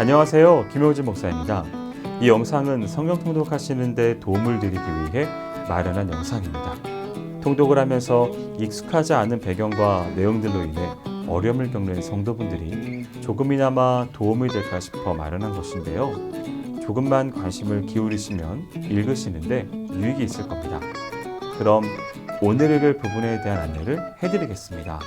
안녕하세요. 김효진 목사입니다. 이 영상은 성경 통독하시는 데 도움을 드리기 위해 마련한 영상입니다. 통독을 하면서 익숙하지 않은 배경과 내용들로 인해 어려움을 겪는 성도분들이 조금이나마 도움이 될까 싶어 마련한 것인데요. 조금만 관심을 기울이시면 읽으시는데 유익이 있을 겁니다. 그럼 오늘 읽을 부분에 대한 안내를 해드리겠습니다.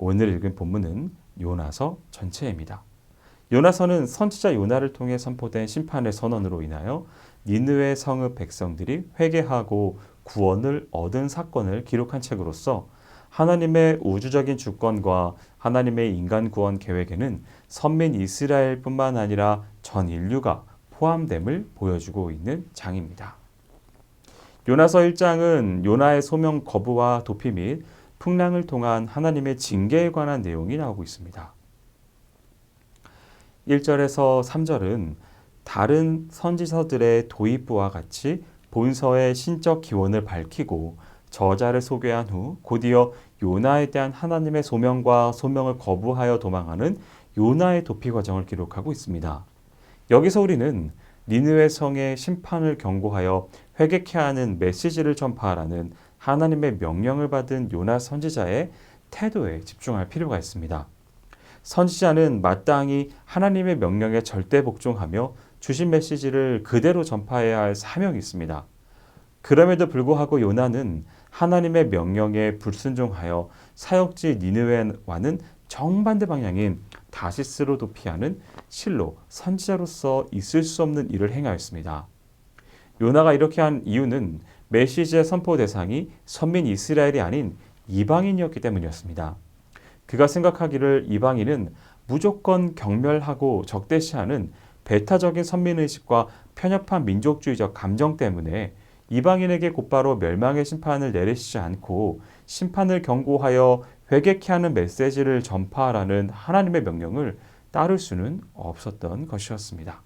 오늘 읽은 본문은 요나서 전체입니다. 요나서는 선지자 요나를 통해 선포된 심판의 선언으로 인하여 니느웨 성읍 백성들이 회개하고 구원을 얻은 사건을 기록한 책으로서 하나님의 우주적인 주권과 하나님의 인간 구원 계획에는 선민 이스라엘뿐만 아니라 전 인류가 포함됨을 보여주고 있는 장입니다. 요나서 1장은 요나의 소명 거부와 도피 및 풍랑을 통한 하나님의 징계에 관한 내용이 나오고 있습니다. 1절에서 3절은 다른 선지서들의 도입부와 같이 본서의 신적 기원을 밝히고 저자를 소개한 후 곧이어 요나에 대한 하나님의 소명과 소명을 거부하여 도망하는 요나의 도피 과정을 기록하고 있습니다. 여기서 우리는 니느웨 성의 심판을 경고하여 회개케 하는 메시지를 전파하라는 하나님의 명령을 받은 요나 선지자의 태도에 집중할 필요가 있습니다. 선지자는 마땅히 하나님의 명령에 절대 복종하며 주신 메시지를 그대로 전파해야 할 사명이 있습니다. 그럼에도 불구하고 요나는 하나님의 명령에 불순종하여 사역지 니느웨와는 정반대 방향인 다시스로 도피하는 실로 선지자로서 있을 수 없는 일을 행하였습니다. 요나가 이렇게 한 이유는 메시지의 선포 대상이 선민 이스라엘이 아닌 이방인이었기 때문이었습니다. 그가 생각하기를 이방인은 무조건 경멸하고 적대시하는 배타적인 선민의식과 편협한 민족주의적 감정 때문에 이방인에게 곧바로 멸망의 심판을 내리시지 않고 심판을 경고하여 회개케 하는 메시지를 전파하라는 하나님의 명령을 따를 수는 없었던 것이었습니다.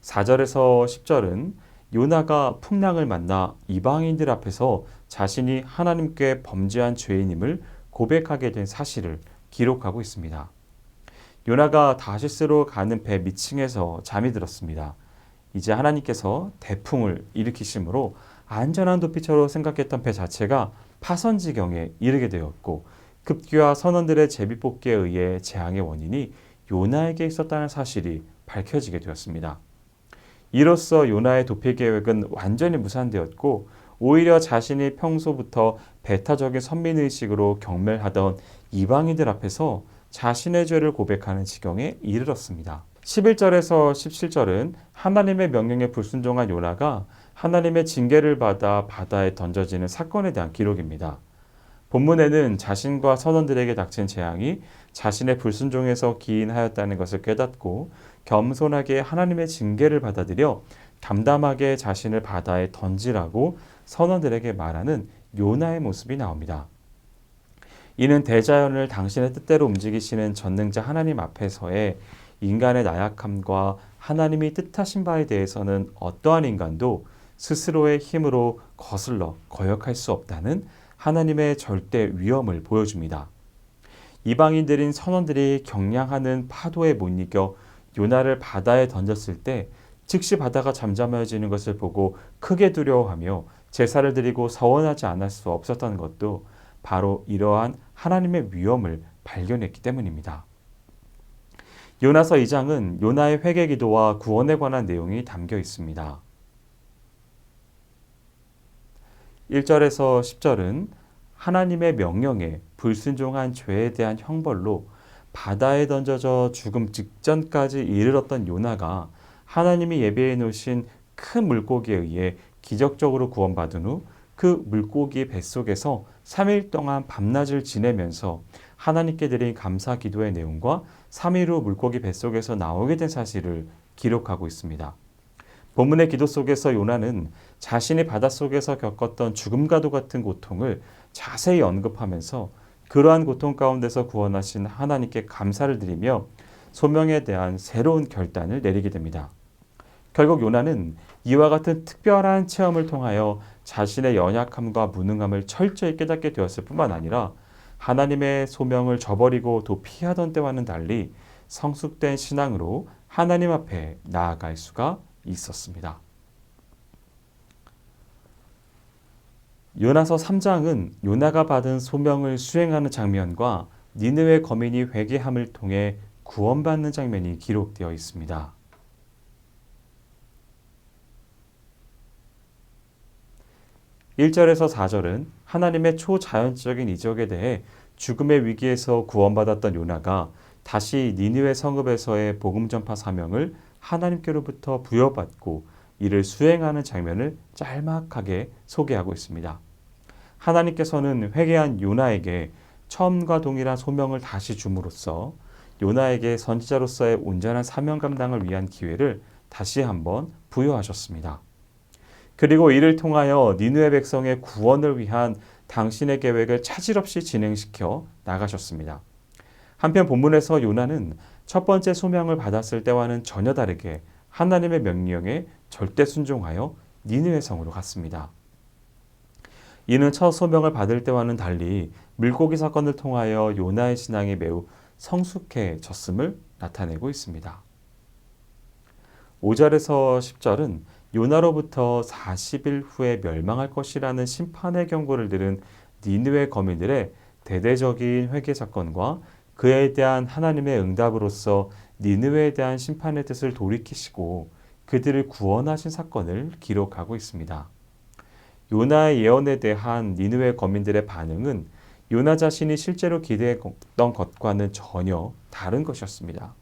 4절에서 10절은 요나가 풍랑을 만나 이방인들 앞에서 자신이 하나님께 범죄한 죄인임을 고백하게 된 사실을 기록하고 있습니다. 요나가 다시스로 가는 배 밑층에서 잠이 들었습니다. 이제 하나님께서 태풍을 일으키심으로 안전한 도피처로 생각했던 배 자체가 파선 지경에 이르게 되었고 급기와 선원들의 제비뽑기에 의해 재앙의 원인이 요나에게 있었다는 사실이 밝혀지게 되었습니다. 이로써 요나의 도피 계획은 완전히 무산되었고 오히려 자신이 평소부터 배타적인 선민의식으로 경멸하던 이방인들 앞에서 자신의 죄를 고백하는 지경에 이르렀습니다. 11절에서 17절은 하나님의 명령에 불순종한 요나가 하나님의 징계를 받아 바다에 던져지는 사건에 대한 기록입니다. 본문에는 자신과 선원들에게 닥친 재앙이 자신의 불순종에서 기인하였다는 것을 깨닫고 겸손하게 하나님의 징계를 받아들여 담담하게 자신을 바다에 던지라고 선원들에게 말하는 요나의 모습이 나옵니다. 이는 대자연을 당신의 뜻대로 움직이시는 전능자 하나님 앞에서의 인간의 나약함과 하나님이 뜻하신 바에 대해서는 어떠한 인간도 스스로의 힘으로 거슬러 거역할 수 없다는 하나님의 절대 위엄을 보여줍니다. 이방인들인 선원들이 경량하는 파도에 못 이겨 요나를 바다에 던졌을 때 즉시 바다가 잠잠해지는 것을 보고 크게 두려워하며 제사를 드리고 서원하지 않을 수 없었던 것도 바로 이러한 하나님의 위엄을 발견했기 때문입니다. 요나서 2장은 요나의 회개 기도와 구원에 관한 내용이 담겨 있습니다. 1절에서 10절은 하나님의 명령에 불순종한 죄에 대한 형벌로 바다에 던져져 죽음 직전까지 이르렀던 요나가 하나님이 예비해 놓으신 큰 물고기에 의해 기적적으로 구원받은 후 그 물고기 뱃속에서 3일 동안 밤낮을 지내면서 하나님께 드린 감사 기도의 내용과 3일 후 물고기 뱃속에서 나오게 된 사실을 기록하고 있습니다. 본문의 기도 속에서 요나는 자신이 바닷속에서 겪었던 죽음과도 같은 고통을 자세히 언급하면서 그러한 고통 가운데서 구원하신 하나님께 감사를 드리며 소명에 대한 새로운 결단을 내리게 됩니다. 결국 요나는 이와 같은 특별한 체험을 통하여 자신의 연약함과 무능함을 철저히 깨닫게 되었을 뿐만 아니라 하나님의 소명을 저버리고 도피하던 때와는 달리 성숙된 신앙으로 하나님 앞에 나아갈 수가 있었습니다. 요나서 3장은 요나가 받은 소명을 수행하는 장면과 니느웨 거민이 회개함을 통해 구원받는 장면이 기록되어 있습니다. 1절에서 4절은 하나님의 초자연적인 이적에 대해 죽음의 위기에서 구원받았던 요나가 다시 니느웨 성읍에서의 복음 전파 사명을 하나님께로부터 부여받고 이를 수행하는 장면을 짤막하게 소개하고 있습니다. 하나님께서는 회개한 요나에게 처음과 동일한 소명을 다시 줌으로써 요나에게 선지자로서의 온전한 사명 감당을 위한 기회를 다시 한번 부여하셨습니다. 그리고 이를 통하여 니느웨 백성의 구원을 위한 당신의 계획을 차질 없이 진행시켜 나가셨습니다. 한편 본문에서 요나는 첫 번째 소명을 받았을 때와는 전혀 다르게 하나님의 명령에 절대 순종하여 니느웨 성으로 갔습니다. 이는 첫 소명을 받을 때와는 달리 물고기 사건을 통하여 요나의 신앙이 매우 성숙해졌음을 나타내고 있습니다. 5절에서 10절은 요나로부터 40일 후에 멸망할 것이라는 심판의 경고를 들은 니느웨 거민들의 대대적인 회개 사건과 그에 대한 하나님의 응답으로서 니느웨에 대한 심판의 뜻을 돌이키시고 그들을 구원하신 사건을 기록하고 있습니다. 요나의 예언에 대한 니느웨 거민들의 반응은 요나 자신이 실제로 기대했던 것과는 전혀 다른 것이었습니다.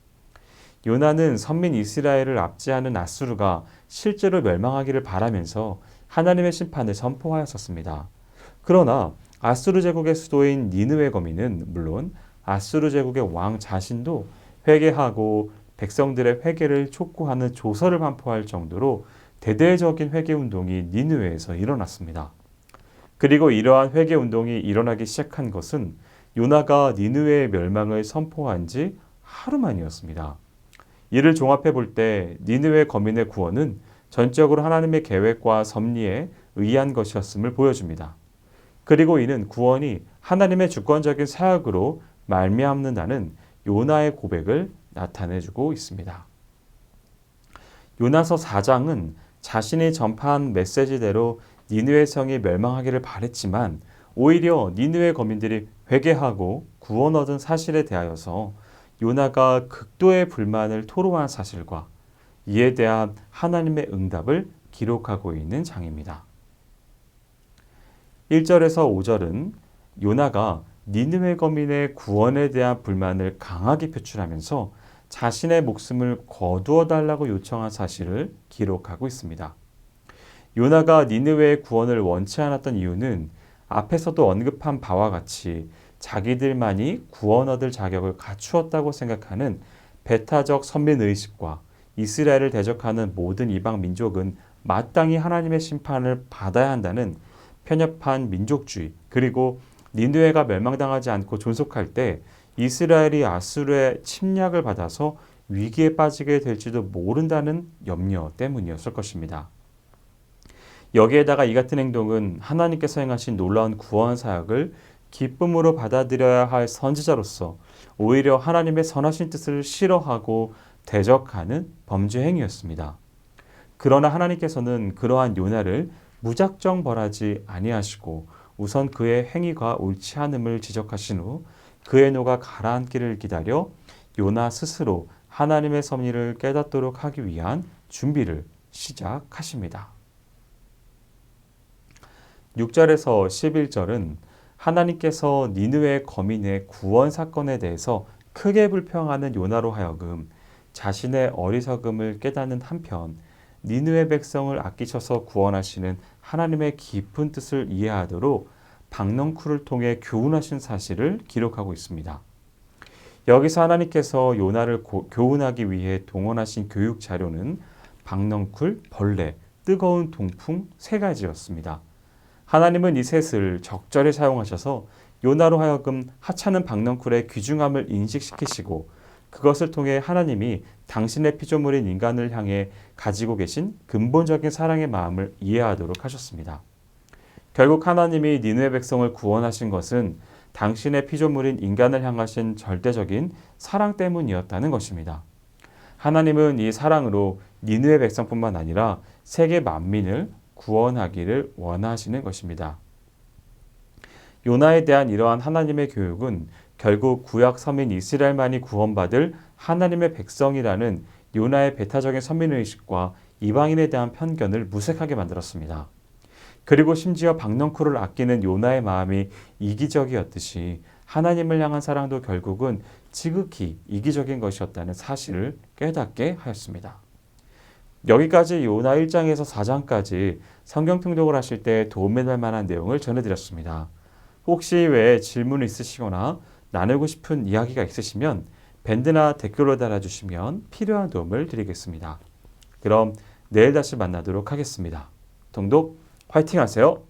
요나는 선민 이스라엘을 압제하는 아수르가 실제로 멸망하기를 바라면서 하나님의 심판을 선포하였었습니다. 그러나 아수르 제국의 수도인 니느웨 거민은 물론 아수르 제국의 왕 자신도 회개하고 백성들의 회개를 촉구하는 조서를 반포할 정도로 대대적인 회개운동이 니느웨에서 일어났습니다. 그리고 이러한 회개운동이 일어나기 시작한 것은 요나가 니느웨의 멸망을 선포한 지 하루 만이었습니다. 이를 종합해 볼 때 니느웨 거민의 구원은 전적으로 하나님의 계획과 섭리에 의한 것이었음을 보여줍니다. 그리고 이는 구원이 하나님의 주권적인 사역으로 말미암는다는 요나의 고백을 나타내주고 있습니다. 요나서 4장은 자신이 전파한 메시지대로 니느웨 성이 멸망하기를 바랬지만 오히려 니느웨 거민들이 회개하고 구원 얻은 사실에 대하여서 요나가 극도의 불만을 토로한 사실과 이에 대한 하나님의 응답을 기록하고 있는 장입니다. 1절에서 5절은 요나가 니느웨 거민의 구원에 대한 불만을 강하게 표출하면서 자신의 목숨을 거두어 달라고 요청한 사실을 기록하고 있습니다. 요나가 니느웨의 구원을 원치 않았던 이유는 앞에서도 언급한 바와 같이 자기들만이 구원 얻을 자격을 갖추었다고 생각하는 배타적 선민의식과 이스라엘을 대적하는 모든 이방 민족은 마땅히 하나님의 심판을 받아야 한다는 편협한 민족주의, 그리고 니느웨가 멸망당하지 않고 존속할 때 이스라엘이 아수르의 침략을 받아서 위기에 빠지게 될지도 모른다는 염려 때문이었을 것입니다. 여기에다가 이 같은 행동은 하나님께서 행하신 놀라운 구원 사역을 기쁨으로 받아들여야 할 선지자로서 오히려 하나님의 선하신 뜻을 싫어하고 대적하는 범죄 행위였습니다. 그러나 하나님께서는 그러한 요나를 무작정 벌하지 아니하시고 우선 그의 행위가 옳지 않음을 지적하신 후 그의 노가 가라앉기를 기다려 요나 스스로 하나님의 섭리를 깨닫도록 하기 위한 준비를 시작하십니다. 6절에서 11절은 하나님께서 니느웨 거민의 구원 사건에 대해서 크게 불평하는 요나로 하여금 자신의 어리석음을 깨닫는 한편 니느웨 백성을 아끼셔서 구원하시는 하나님의 깊은 뜻을 이해하도록 박넝쿨을 통해 교훈하신 사실을 기록하고 있습니다. 여기서 하나님께서 요나를 교훈하기 위해 동원하신 교육 자료는 박넝쿨, 벌레, 뜨거운 동풍 세 가지였습니다. 하나님은 이 셋을 적절히 사용하셔서 요나로 하여금 하찮은 박넝쿨의 귀중함을 인식시키시고 그것을 통해 하나님이 당신의 피조물인 인간을 향해 가지고 계신 근본적인 사랑의 마음을 이해하도록 하셨습니다. 결국 하나님이 니느웨 백성을 구원하신 것은 당신의 피조물인 인간을 향하신 절대적인 사랑 때문이었다는 것입니다. 하나님은 이 사랑으로 니느웨 백성뿐만 아니라 세계 만민을 구원하기를 원하시는 것입니다. 요나에 대한 이러한 하나님의 교육은 결국 구약 서민 이스라엘만이 구원받을 하나님의 백성이라는 요나의 배타적인 선민의식과 이방인에 대한 편견을 무색하게 만들었습니다. 그리고 심지어 박넝쿨을 아끼는 요나의 마음이 이기적이었듯이 하나님을 향한 사랑도 결국은 지극히 이기적인 것이었다는 사실을 깨닫게 하였습니다. 여기까지 요나 1장에서 4장까지 성경 통독을 하실 때 도움이 될 만한 내용을 전해드렸습니다. 혹시 외에 질문 있으시거나 나누고 싶은 이야기가 있으시면 밴드나 댓글로 달아주시면 필요한 도움을 드리겠습니다. 그럼 내일 다시 만나도록 하겠습니다. 통독 화이팅 하세요.